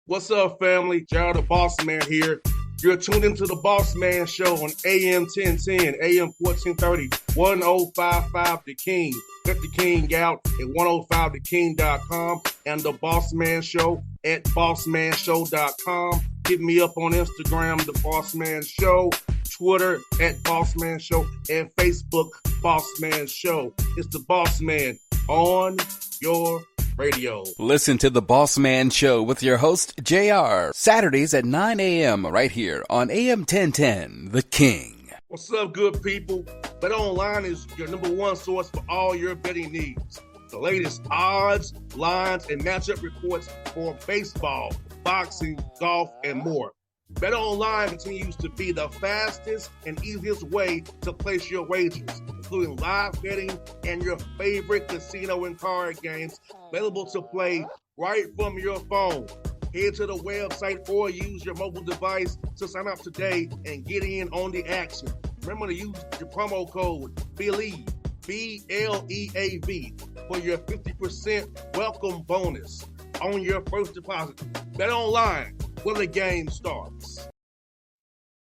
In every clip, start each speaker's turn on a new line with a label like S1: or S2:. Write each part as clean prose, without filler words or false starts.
S1: What's up, family? Gerald the Bossman here. You're tuned into the Bossman Show on AM 1010, AM 1430, 1055 The King. Let the King out at 105theking.com and the Bossman Show at bossmanshow.com. Hit me up on Instagram, The Bossman Show, Twitter at Bossman Show, and Facebook, Bossman Show. It's the Bossman on your radio.
S2: Listen to the Bossman Show with your host, JR, Saturdays at 9 a.m. right here on AM 1010, The King.
S1: What's up, good people? BetOnline is your number one source for all your betting needs. The latest odds, lines, and matchup reports for baseball, boxing, golf, and more. BetOnline continues to be the fastest and easiest way to place your wagers, including live betting and your favorite casino and card games available to play right from your phone. Head to the website or use your mobile device to sign up today and get in on the action. Remember to use your promo code BELIEVE, B-L-E-A-V, for your 50% welcome bonus on your first deposit. BetOnline, where the game starts.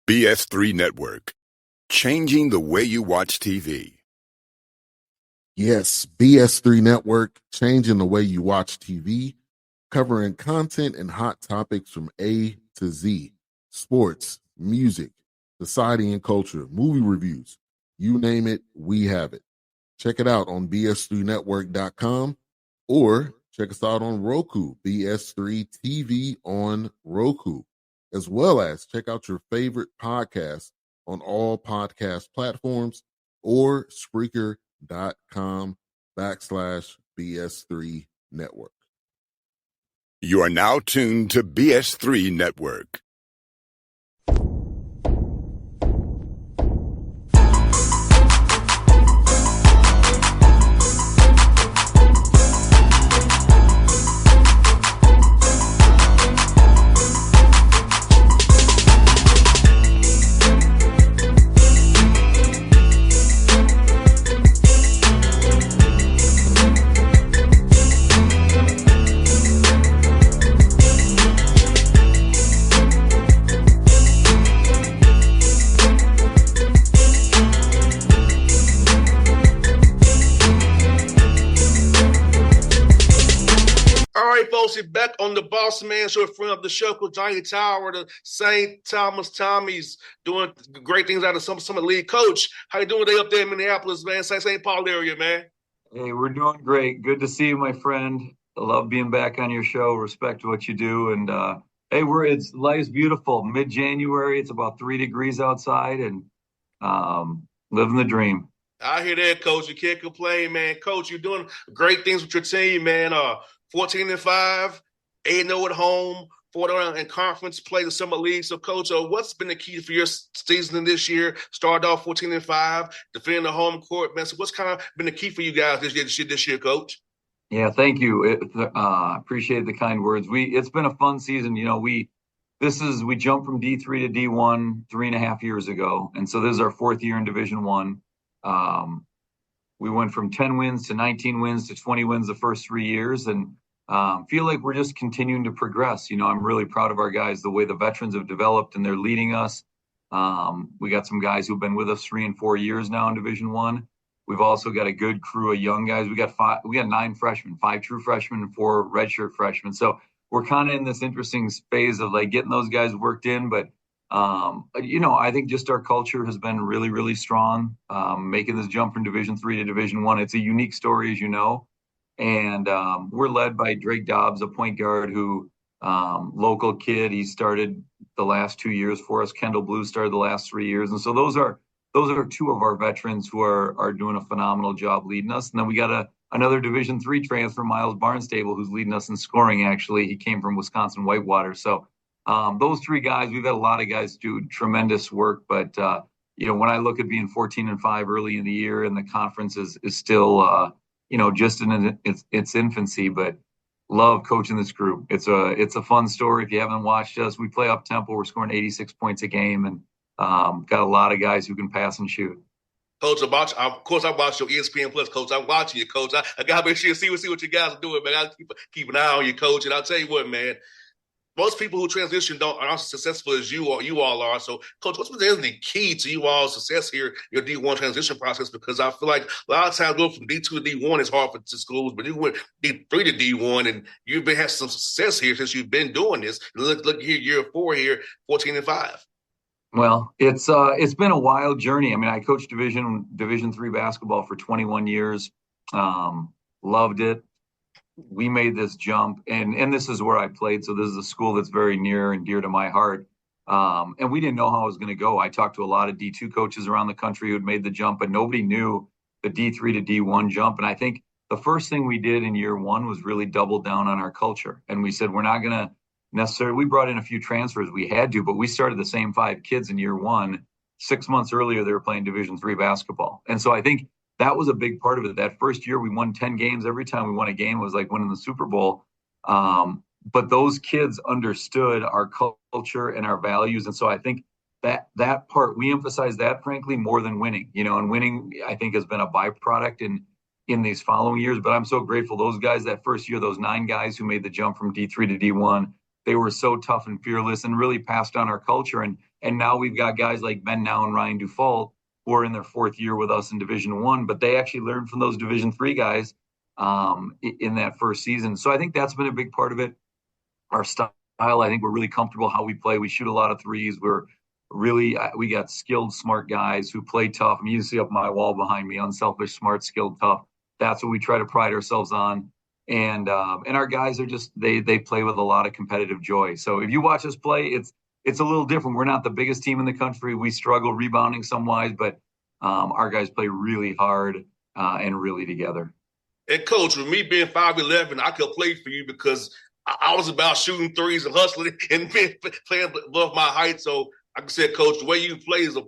S3: BS3 Network, changing the way you watch TV.
S4: Yes, BS3 Network, changing the way you watch TV, covering content and hot topics from A to Z, sports, music, society and culture, movie reviews, you name it, we have it. Check it out on bs3network.com or check us out on Roku, BS3 TV on Roku, as well as check out your favorite podcast on all podcast platforms or Spreaker.com/BS3 Network.
S3: You are now tuned to BS3 Network.
S1: Back on the Bossman Show, a friend of the show, Coach Johnny Tower, the St. Thomas Tommies, doing great things out of Summit League. Coach, how you doing today up there in Minneapolis, man? St. Paul area, man.
S5: Hey, we're doing great. Good to see you, my friend. I love being back on your show. Respect what you do. And hey, life's beautiful. Mid-January, it's about 3 degrees outside, and living the dream.
S1: I hear that, Coach. You can't complain, man. Coach, you're doing great things with your team, man. 14-5, 8-0 at home, 4-0 in conference play, the Summer League. So, Coach, what's been the key for your season this year? Started off 14-5, defending the home court, man. So, what's kind of been the key for you guys this year, Coach?
S5: Yeah, thank you. Appreciate the kind words. It's been a fun season. You know, we jumped from D3 to D1 3.5 years ago, and so this is our 4th year in Division I. We went from 10 wins to 19 wins to 20 wins the first 3 years, and feel like we're just continuing to progress. You know, I'm really proud of our guys, the way the veterans have developed, and they're leading us. We got some guys who've been with us 3 and 4 years now in Division I. We've also got a good crew of young guys. We got 9 freshmen, 5 true freshmen, and 4 redshirt freshmen. So we're kind of in this interesting phase of like getting those guys worked in, but you know, I think just our culture has been really, really strong, making this jump from Division III to Division I. It's a unique story, as you know, and we're led by Drake Dobbs, a point guard who, local kid. He started the last 2 years for us. Kendall Blue started the last 3 years, and so those are 2 of our veterans who are doing a phenomenal job leading us. And then we got another Division III transfer, Miles Barnstable, who's leading us in scoring. Actually, he came from Wisconsin Whitewater, so. Those 3 guys, we've had a lot of guys do tremendous work, but, you know, when I look at being 14-5 early in the year and the conference is still, you know, just in its infancy, but love coaching this group. It's a fun story. If you haven't watched us, we play up tempo. We're scoring 86 points a game, and got a lot of guys who can pass and shoot.
S1: Coach, of course, I watch your ESPN Plus, Coach. I'm watching you, Coach. I got to make sure see what you guys are doing, man. I keep an eye on you, Coach. And I'll tell you what, man. most people who transition aren't as successful as you all are. So, Coach, what's been the key to you all's success here, your D1 transition process? Because I feel like a lot of times going from D2 to D1 is hard for schools, but you went D3 to D1, and you've been had some success here since you've been doing this. Look here, year 4 here, 14-5.
S5: Well, it's been a wild journey. I mean, I coached Division III basketball for 21 years. Loved it. We made this jump, and this is where I played. So this is a school that's very near and dear to my heart. And we didn't know how it was going to go. I talked to a lot of D2 coaches around the country who had made the jump, but nobody knew the D3 to D1 jump. And I think the first thing we did in year 1 was really double down on our culture. And we said, we're not going to necessarily, we brought in a few transfers, we had to, but we started the same 5 kids in year 1. 6 months earlier, they were playing Division III basketball. And so I think that was a big part of it. That first year, we won 10 games. Every time we won a game, it was like winning the Super Bowl. But those kids understood our culture and our values. And so I think that part, we emphasize that, frankly, more than winning. And winning, I think, has been a byproduct in these following years. But I'm so grateful. Those guys that first year, those 9 guys who made the jump from D3 to D1, they were so tough and fearless and really passed on our culture. And now we've got guys like Ben Now and Ryan Dufault who are in their 4th year with us in Division I, but they actually learned from those Division III guys in that first season. So I think that's been a big part of it. Our style, I think we're really comfortable how we play. We shoot a lot of threes. We got skilled, smart guys who play tough. I mean, you see up my wall behind me, unselfish, smart, skilled, tough. That's what we try to pride ourselves on. And our guys are just, they play with a lot of competitive joy. So if you watch us play, it's a little different. We're not the biggest team in the country. We struggle rebounding some-wise, but our guys play really hard and really together.
S1: And, Coach, with me being 5'11", I could play for you because I was about shooting threes and hustling and playing above my height. So, like I said, Coach, the way you play is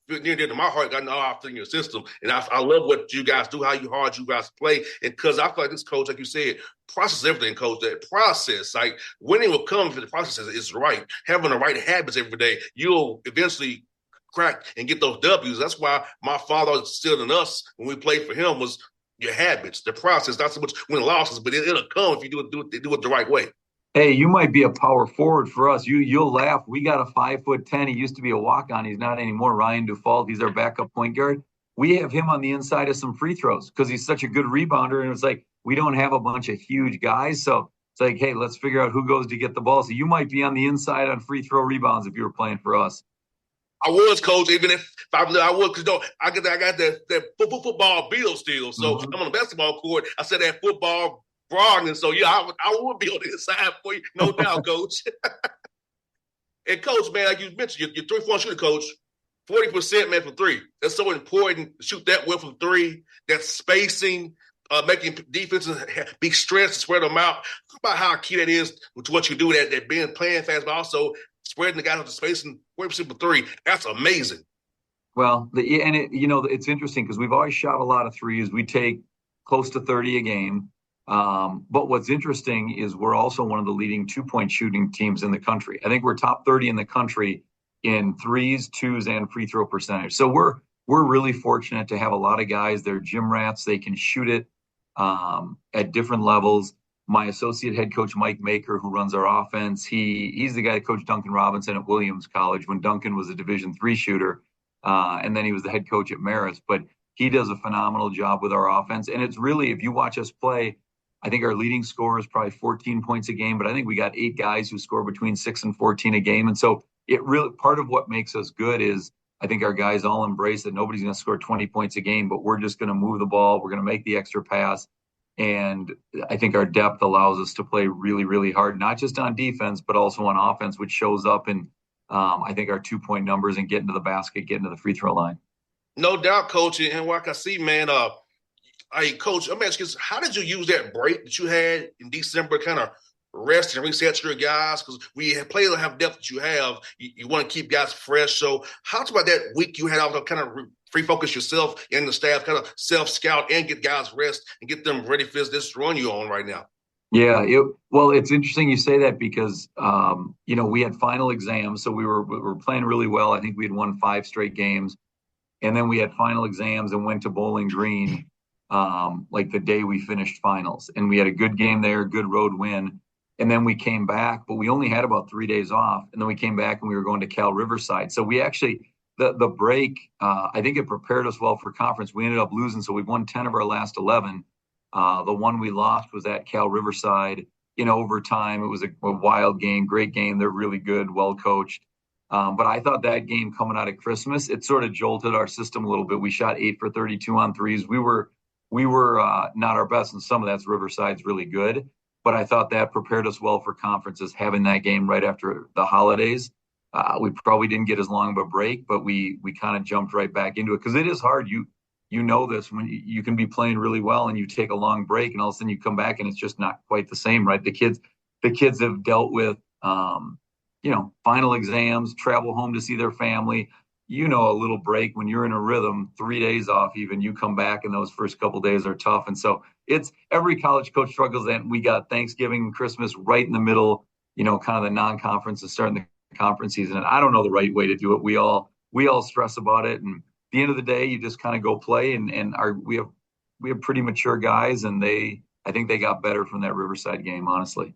S1: near to my heart. I know how I fit in your system. And I love what you guys do, how hard you guys play. And because I feel like this, Coach, like you said, process everything, Coach. That process, like winning will come if the process is right. Having the right habits every day, you'll eventually crack and get those W's. That's why my father instilled in us when we played for him was your habits, the process, not so much win losses, but it'll come if you do it the right way.
S5: Hey, you might be a power forward for us. You'll laugh. We got a 5'10". He used to be a walk-on. He's not anymore. Ryan Dufault. He's our backup point guard. We have him on the inside of some free throws because he's such a good rebounder. And it's like, we don't have a bunch of huge guys. So it's like, hey, let's figure out who goes to get the ball. So you might be on the inside on free throw rebounds if you were playing for us.
S1: I was, Coach, even if I was, because I got that football bill still. So I'm on the basketball court. I said that football broad, and so I would be on the inside for you, no doubt, Coach. And Coach, man, like you mentioned, your 3-point shooter, Coach, 40%, man, from 3. That's so important to shoot that well from 3. That spacing, making defenses be stressed and spread them out. Talk about how key that is to what you do, that being playing fast, but also spreading the guys out to space and 40% from 3. That's amazing.
S5: Well, it's interesting because we've always shot a lot of threes. We take close to 30 a game. But what's interesting is we're also one of the leading 2-point shooting teams in the country. I think we're top 30 in the country in threes, twos, and free throw percentage. So we're really fortunate to have a lot of guys. They're gym rats. They can shoot it at different levels. My associate head coach, Mike Maker, who runs our offense, he's the guy that coached Duncan Robinson at Williams College when Duncan was a Division III shooter. And then he was the head coach at Marist. But he does a phenomenal job with our offense. And it's really, if you watch us play, I think our leading scorer is probably 14 points a game, but I think we got 8 guys who score between 6 and 14 a game. And so it really, part of what makes us good is I think our guys all embrace that nobody's going to score 20 points a game, but we're just going to move the ball. We're going to make the extra pass. And I think our depth allows us to play really, really hard, not just on defense, but also on offense, which shows up in, I think, our 2-point numbers and getting to the basket, getting to the free throw line.
S1: No doubt, Coach. And like I see, man, hey, Coach, I'm asking you, how did you use that break that you had in December, kind of rest and reset your guys? Because we have players that have depth that you have. You want to keep guys fresh. So how about that week you had off to kind of refocus yourself and the staff, kind of self-scout and get guys rest and get them ready for this run you're on right now?
S5: Yeah, it's interesting you say that because, we had final exams. So we were playing really well. I think we had won 5 straight games. And then we had final exams and went to Bowling Green like the day we finished finals. And we had a good game there, good road win. And then we came back, but we only had about 3 days off. And then we came back and we were going to Cal Riverside. So we actually, the break, I think it prepared us well for conference. We ended up losing. So we've won 10 of our last 11. The one we lost was at Cal Riverside in overtime. It was a wild game, great game. They're really good, well coached. But I thought that game coming out of Christmas, it sort of jolted our system a little bit. We shot 8 for 32 on threes. We were not our best, and some of that's Riverside's really good. But I thought that prepared us well for conferences, having that game right after the holidays. We probably didn't get as long of a break, but we kind of jumped right back into it because it is hard. You know this when you can be playing really well and you take a long break and all of a sudden you come back and it's just not quite the same, right? The kids have dealt with final exams, travel home to see their family. A little break when you're in a rhythm, 3 days off, even you come back and those first couple of days are tough. And so it's every college coach struggles. And we got Thanksgiving and Christmas right in the middle, kind of the non-conference and starting the conference season. And I don't know the right way to do it. We all stress about it. And at the end of the day, you just kind of go play and we have pretty mature guys and I think they got better from that Riverside game, honestly.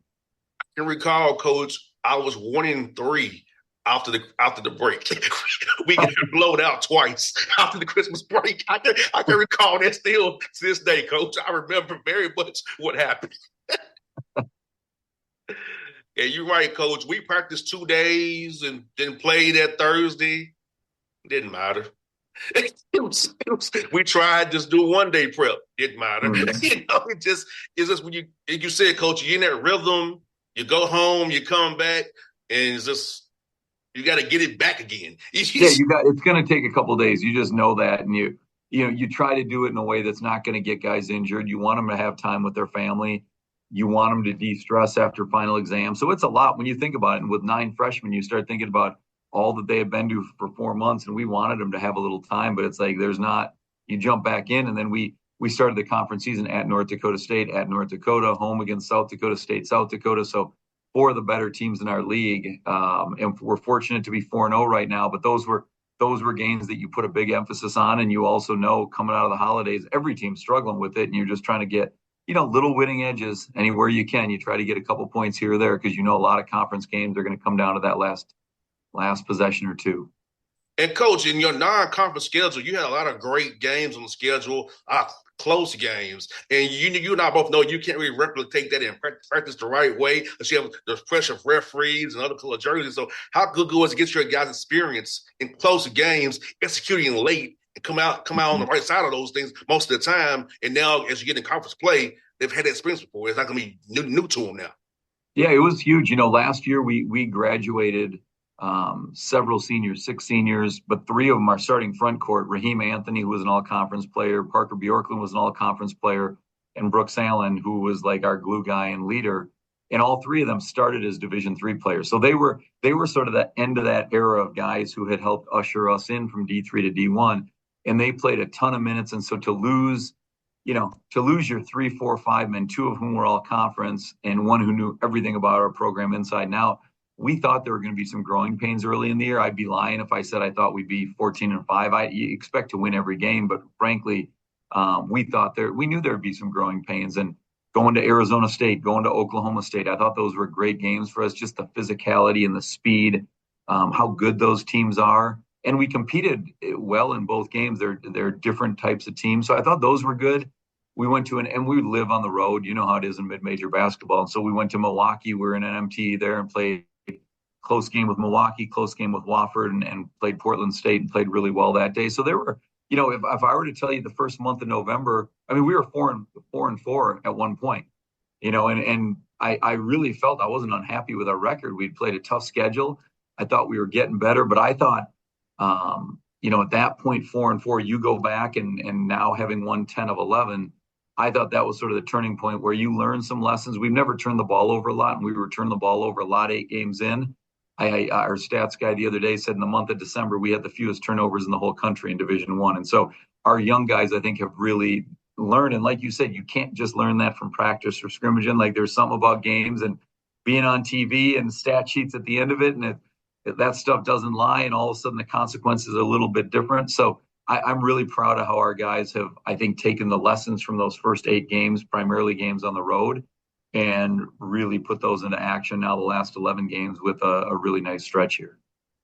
S1: I can recall, Coach, I was 1-3 after the break. We got blowed out twice after the Christmas break. I can recall that still to this day, Coach. I remember very much what happened. Yeah, you're right, Coach. We practiced 2 days and then played that Thursday. Didn't matter. We tried just do 1 day prep. Didn't matter.
S5: Mm-hmm.
S1: It's just when you said, Coach, you're in that rhythm. You go home, you come back, and it's just you got to get it back again.
S5: It's going to take a couple of days. You just know that, and you try to do it in a way that's not going to get guys injured. You want them to have time with their family. You want them to de-stress after final exam. So it's a lot when you think about it. And with 9 freshmen, you start thinking about all that they have been to for 4 months, and we wanted them to have a little time, but it's like there's not. You jump back in, and then we started the conference season at North Dakota State, at North Dakota, home against South Dakota State, South Dakota. So 4 of the better teams in our league, and we're fortunate to be 4-0 right now. But those were games that you put a big emphasis on, and you also know coming out of the holidays, every team's struggling with it, and you're just trying to get little winning edges anywhere you can. You try to get a couple points here or there because a lot of conference games are going to come down to that last possession or two.
S1: And Coach, in your non-conference schedule, you had a lot of great games on the schedule, close games. And you and I both know you can't really replicate that and practice the right way unless you have the pressure of referees and other color jerseys. So how good was it to get your guys' experience in close games, executing late, and come out on the right side of those things most of the time? And now as you get in conference play, they've had that experience before. It's not going to be new to them now.
S5: Yeah, it was huge. Last year we graduated several seniors, 6 seniors, but 3 of them are starting front court. Raheem Anthony, who was an all-conference player, Parker Bjorklund was an all-conference player, and Brooks Allen, who was like our glue guy and leader. And all 3 of them started as Division III players. So they were sort of the end of that era of guys who had helped usher us in from D3 to D1. And they played a ton of minutes. And so to lose your 3, 4, 5 men, 2 of whom were all conference and 1 who knew everything about our program inside and out, we thought there were going to be some growing pains early in the year. I'd be lying if I said I thought we'd be 14-5. You expect to win every game, but frankly, we knew there'd be some growing pains. And going to Arizona State, going to Oklahoma State, I thought those were great games for us. Just the physicality and the speed, how good those teams are, and we competed well in both games. They're different types of teams, so I thought those were good. We went to and we live on the road. You know how it is in mid-major basketball. And so we went to Milwaukee. We were in an MT there and played close game with Milwaukee, close game with Wofford, and played Portland State and played really well that day. So there were, if I were to tell you the first month of November, we were 4-4 at one point, and I really felt I wasn't unhappy with our record. We'd played a tough schedule. I thought we were getting better, but I thought, at that point, 4-4, you go back and now having won 10 of 11, I thought that was sort of the turning point where you learn some lessons. We've never turned the ball over a lot, and we were turning the ball over a lot 8 games in. Our stats guy the other day said in the month of December, we had the fewest turnovers in the whole country in Division I. And so our young guys, I think, have really learned. And like you said, you can't just learn that from practice or scrimmaging. Like there's something about games and being on TV and stat sheets at the end of it. And that stuff doesn't lie. And all of a sudden the consequences are a little bit different. So I'm really proud of how our guys have, I think, taken the lessons from those first 8 games, primarily games on the road, and really put those into action now the last 11 games with a really nice stretch here.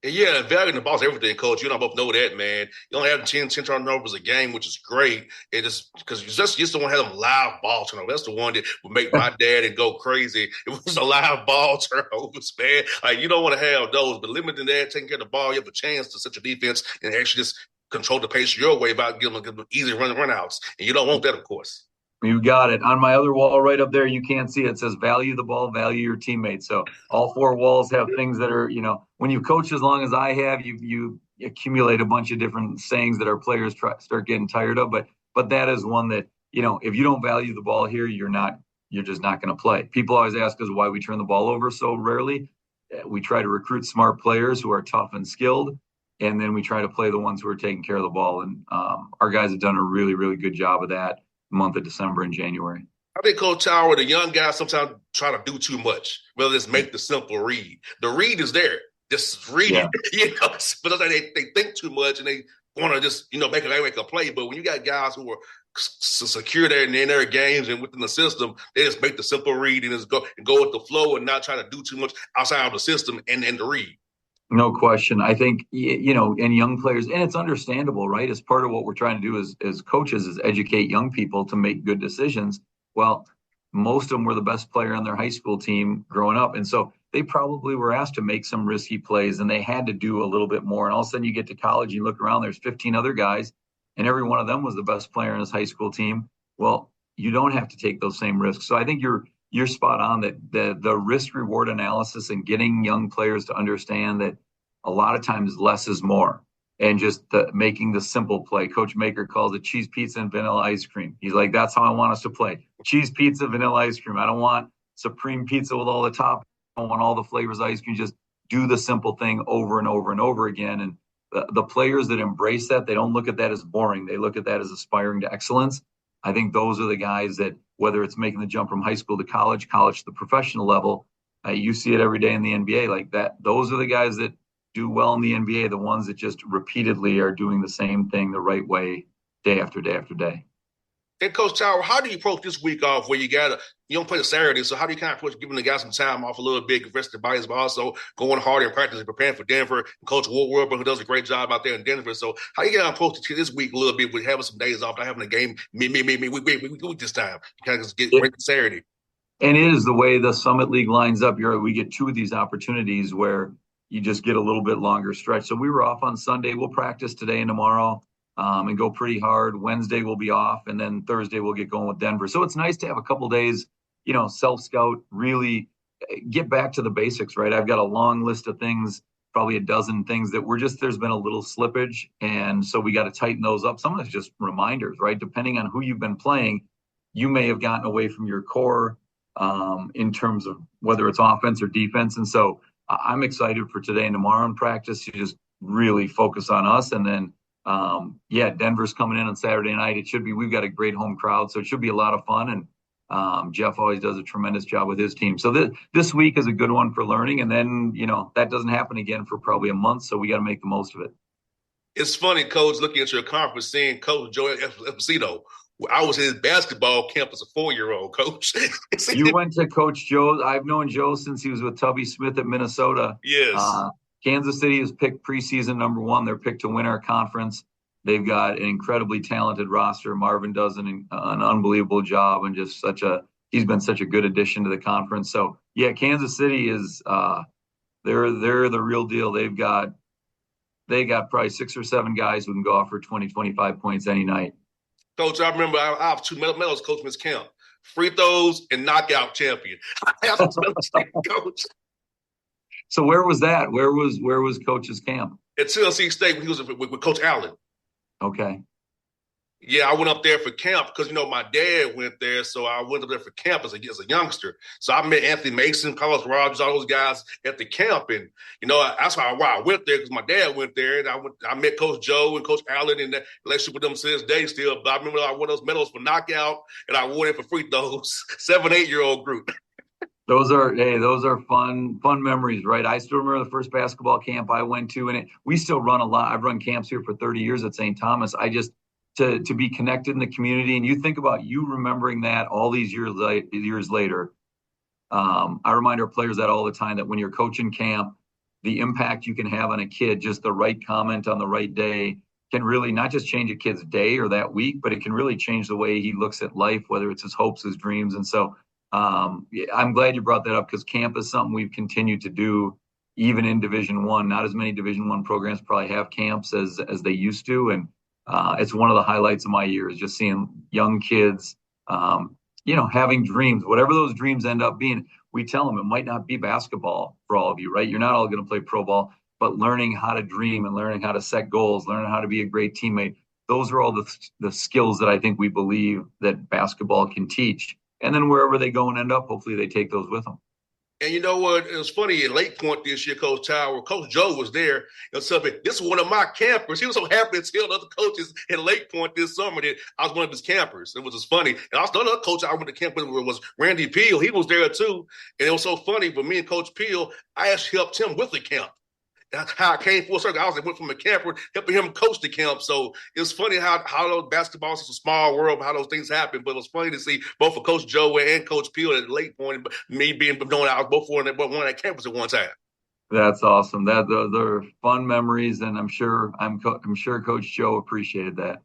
S1: And yeah, valuing the ball is everything, Coach. You and I both know that, man. You only have 10 turnovers a game, which is great. It just because you just don't want to have them live ball turnovers. That's the one that would make my dad and go crazy. It was a live ball turnovers, man. Like you don't want to have those, but limiting that, taking care of the ball, you have a chance to set your defense and actually just control the pace your way by giving them easy run outs. And you don't want that, of course.
S5: You got it. On my other wall right up there, you can't see it. It says value the ball, value your teammates. So all four walls have things that are, when you coach as long as I have, you accumulate a bunch of different sayings that our players start getting tired of. But that is one that, if you don't value the ball here, you're just not going to play. People always ask us why we turn the ball over so rarely. We try to recruit smart players who are tough and skilled. And then we try to play the ones who are taking care of the ball. And our guys have done a really, really good job of that month of December and January.
S1: I think Coach Tower, the young guys sometimes try to do too much. Whether it's make the simple read. The read is there. Just read it, but they think too much and they want to just, make a play. But when you got guys who are secure there in their games and within the system, they just make the simple read and just go with the flow and not try to do too much outside of the system and the read.
S5: No question. I think, and young players, and it's understandable, right? As part of what we're trying to do as coaches is educate young people to make good decisions. Well, most of them were the best player on their high school team growing up. And so they probably were asked to make some risky plays and they had to do a little bit more. And all of a sudden you get to college, you look around, there's 15 other guys and every one of them was the best player in his high school team. Well, you don't have to take those same risks. So I think you're spot on that the risk reward analysis and getting young players to understand that a lot of times less is more and just making the simple play. Coach Maker calls it cheese pizza and vanilla ice cream. He's like, that's how I want us to play. Cheese pizza, vanilla ice cream. I don't want supreme pizza with all the toppings. I don't want all the flavors of ice cream. Just do the simple thing over and over and over again. And the players that embrace that, they don't look at that as boring. They look at that as aspiring to excellence. I think those are the guys that, whether it's making the jump from high school to college to the professional level, you see it every day in the NBA like that. Those are the guys that do well in the NBA, the ones that just repeatedly are doing the same thing the right way day after day after day.
S1: And Coach Tower, how do you approach this week off where you don't play the Saturday, so how do you kind of approach giving the guys some time off a little bit, rest their bodies, but also going hard in practice and preparing for Denver, and Coach Woodward, who does a great job out there in Denver. So how you going to approach this week a little bit with having some days off, not having a game week this time? You kind of just get ready for Saturday.
S5: And it is the way the Summit League lines up. We get two of these opportunities where you just get a little bit longer stretch. So we were off on Sunday. We'll practice today and tomorrow and go pretty hard. Wednesday we'll be off, and then Thursday we'll get going with Denver. So it's nice to have a couple days, self-scout, really get back to the basics, right? I've got a long list of things, probably a dozen things that there's been a little slippage. And so we got to tighten those up. Some of it's just reminders, right? Depending on who you've been playing, you may have gotten away from your core in terms of whether it's offense or defense. And so I'm excited for today and tomorrow in practice to just really focus on us. And then, Denver's coming in on Saturday night. We've got a great home crowd, so it should be a lot of fun. And Jeff always does a tremendous job with his team. So this week is a good one for learning. And then, that doesn't happen again for probably a month. So we got to make the most of it.
S1: It's funny, Coach, looking at your conference, seeing Coach Joe Esposito. I was his basketball camp as a 4-year-old, Coach.
S5: You went to Coach Joe. I've known Joe since he was with Tubby Smith at Minnesota.
S1: Yes.
S5: Kansas City is picked preseason number 1. They're picked to win our conference. They've got an incredibly talented roster. Marvin does an unbelievable job and just he's been such a good addition to the conference. So yeah, Kansas City is they're the real deal. They got probably 6 or 7 guys who can go off for 20, 25 points any night.
S1: Coach, I remember I have 2 medals, Coach Miss Camp. Free throws and knockout champion. I have Coach.
S5: So where was that? Where was Coach's camp?
S1: At Tennessee State when he was with Coach Allen.
S5: Okay.
S1: Yeah, I went up there for camp because, my dad went there, so I went up there for camp as a youngster. So I met Anthony Mason, Carlos Rogers, all those guys at the camp. And, that's why I went there because my dad went there. And I met Coach Joe and Coach Allen and that relationship with them to this day still. But I remember I won those medals for knockout and I won it for free throws, 7, 8-year-old group.
S5: Those are fun memories, right? I still remember the first basketball camp I went to, and we still run a lot. I've run camps here for 30 years at St. Thomas. To be connected in the community, and you think about you remembering that all these years later, I remind our players that all the time, that when you're coaching camp, the impact you can have on a kid, just the right comment on the right day, can really not just change a kid's day or that week, but it can really change the way he looks at life, whether it's his hopes, his dreams. And so I'm glad you brought that up, because camp is something we've continued to do even in Division One. Not as many Division One programs probably have camps as they used to, and it's one of the highlights of my year, is just seeing young kids, having dreams, whatever those dreams end up being. We tell them it might not be basketball for all of you, right? You're not all going to play pro ball, but learning how to dream and learning how to set goals, learning how to be a great teammate. Those are all the skills that I think we believe that basketball can teach. And then wherever they go and end up, hopefully they take those with them.
S1: And you know what? It was funny in Lake Point this year, Coach Tower. Coach Joe was there and something. This is one of my campers. He was so happy to tell other coaches in Lake Point this summer that I was one of his campers. It was just funny. And also another coach I went to camp with was Randy Peel. He was there too. And it was so funny. But me and Coach Peel, I actually helped him with the camp. That's how I came full circle. I went from a camper helping him coach the camp. So it's funny how those basketball is a small world, how those things happen. But it was funny to see both of Coach Joe and Coach Peel at Lake Point, me being knowing I was both on that campus at one time.
S5: That's awesome. They're fun memories, and I'm sure Coach Joe appreciated that.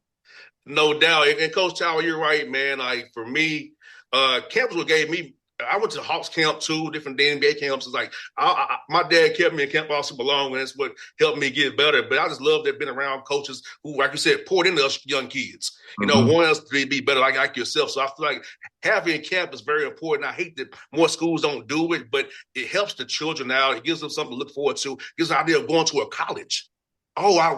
S1: No doubt. And Coach Tower, you're right, man. Like for me, campus what gave me. I went to Hawks camp too, different NBA camps. It's like my dad kept me in camp all super long, and that's what helped me get better. But I just love that being around coaches who, like you said, poured into us young kids. You know, want us to be better like yourself. So I feel like having camp is very important. I hate that more schools don't do it, but it helps the children out. It gives them something to look forward to. It gives them the idea of going to a college.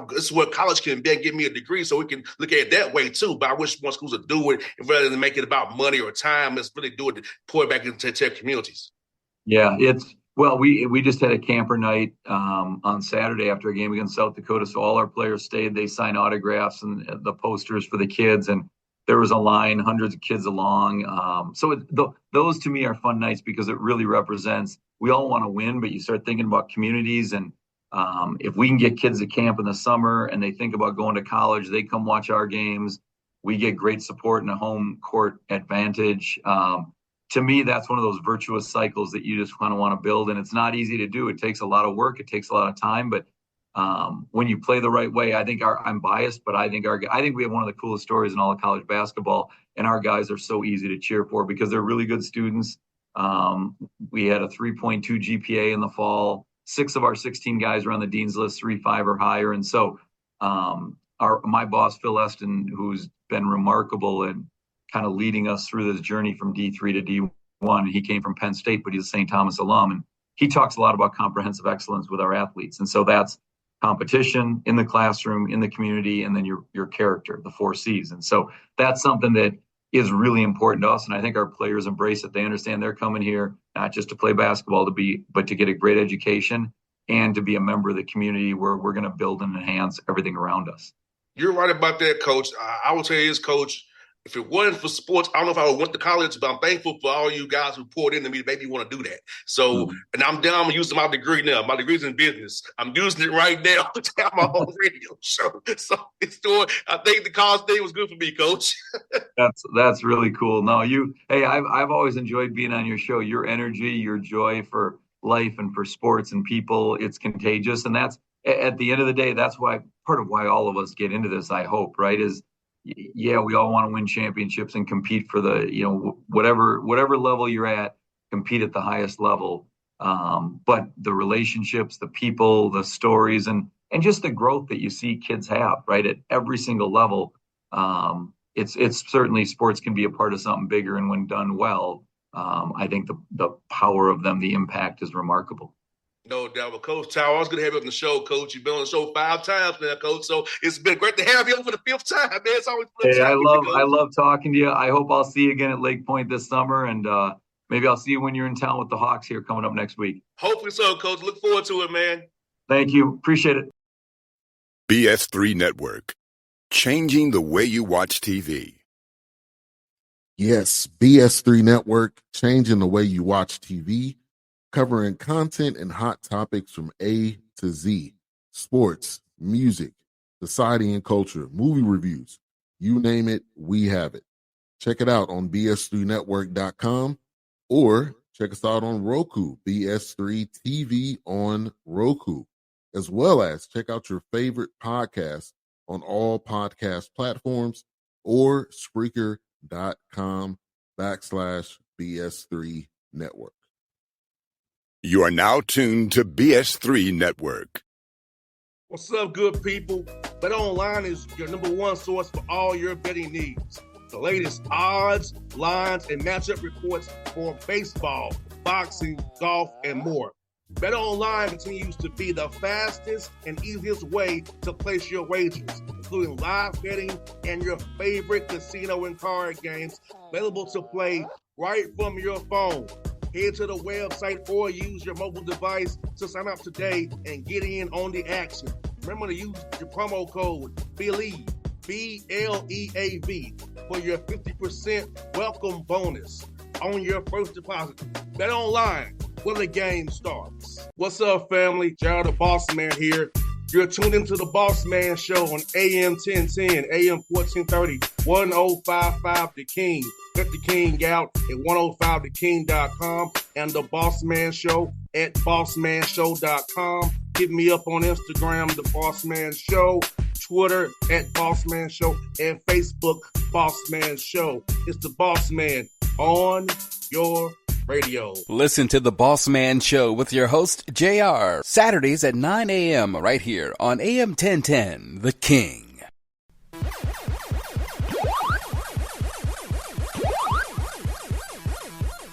S1: This is what college can be and give me a degree, so we can look at it that way too. But I wish more schools would do it rather than make it about money or time. Let's really do it to pour it back into their communities.
S5: Yeah, we just had a camper night on Saturday after a game against South Dakota. So all our players stayed. They signed autographs and the posters for the kids, and there was a line, hundreds of kids along. Those to me are fun nights, because it really represents, we all want to win, but you start thinking about communities. And if we can get kids to camp in the summer and they think about going to college, they come watch our games. We get great support and a home court advantage. To me, that's one of those virtuous cycles that you just kind of want to build. And it's not easy to do. It takes a lot of work. It takes a lot of time. But when you play the right way, I'm biased, but I think we have one of the coolest stories in all of college basketball. And our guys are so easy to cheer for because they're really good students. We had a 3.2 GPA in the fall. 6 of our 16 guys are on the dean's list, 3.5 or higher. And so my boss, Phil Eston, who's been remarkable in kind of leading us through this journey from D3 to D1. He came from Penn State, but he's a St. Thomas alum. And he talks a lot about comprehensive excellence with our athletes. And so that's competition in the classroom, in the community, and then your character, the 4 C's. And so that's something that is really important to us. And I think our players embrace it. They understand they're coming here not just to play basketball, but to get a great education and to be a member of the community where we're going to build and enhance everything around us.
S1: You're right about that, Coach. I will tell you this, Coach. If it wasn't for sports, I don't know if I would went to college, but I'm thankful for all you guys who poured into me to make me want to do that. So, and I'm using my degree now. My degree's in business. I'm using it right now to have my own radio show. So it's doing. I think the college thing was good for me, Coach.
S5: That's really cool. No, I've always enjoyed being on your show. Your energy, your joy for life and for sports and people, it's contagious. And that's, at the end of the day, that's part of why all of us get into this, I hope, right, is yeah, we all want to win championships and compete for the, whatever level you're at, compete at the highest level. But the relationships, the people, the stories, and just the growth that you see kids have, right, at every single level. It's certainly, sports can be a part of something bigger, and when done well, I think the power of them, the impact is remarkable.
S1: No doubt. Well, Coach Tower, I was going to have you on the show, Coach. You've been on the show 5 times now, Coach. So it's been great to have you on for the 5th time, man. It's always
S5: I love talking to you. I hope I'll see you again at Lake Point this summer, and maybe I'll see you when you're in town with the Hawks here coming up next week.
S1: Hopefully so, Coach. Look forward to it, man.
S5: Thank you. Appreciate it.
S3: BS3 Network, changing the way you watch TV.
S4: Yes, BS3 Network, changing the way you watch TV. Covering content and hot topics from A to Z, sports, music, society and culture, movie reviews, you name it, we have it. Check it out on bs3network.com or Check us out on Roku, BS3 TV on Roku, as well as check out your favorite podcast on all podcast platforms or Spreaker.com/BS3 Network.
S3: You are now tuned to BS3 Network.
S1: What's up, good people? BetOnline is your number one source for all your betting needs. The latest odds, lines, and matchup reports for baseball, boxing, golf, and more. BetOnline continues to be the fastest and easiest way to place your wagers, including live betting and your favorite casino and card games available to play right from your phone. Head to the website or use your mobile device to sign up today and get in on the action. Remember to use your promo code BELIEVE, BLEAV, for your 50% welcome bonus on your first deposit. Bet online where the game starts. What's up, family? Jared the Bossman here. You're tuned into the Bossman Show on AM 1010, AM 1430, 1055 The King. Check The King out at 105theking.com and the Bossman Show at bossmanshow.com. Hit me up on Instagram, The Bossman Show, Twitter at Bossman Show, and Facebook, Bossman Show. It's the Bossman on your radio.
S2: Listen to the Bossman Show with your host, JR, Saturdays at 9 a.m. right here on AM 1010, The King.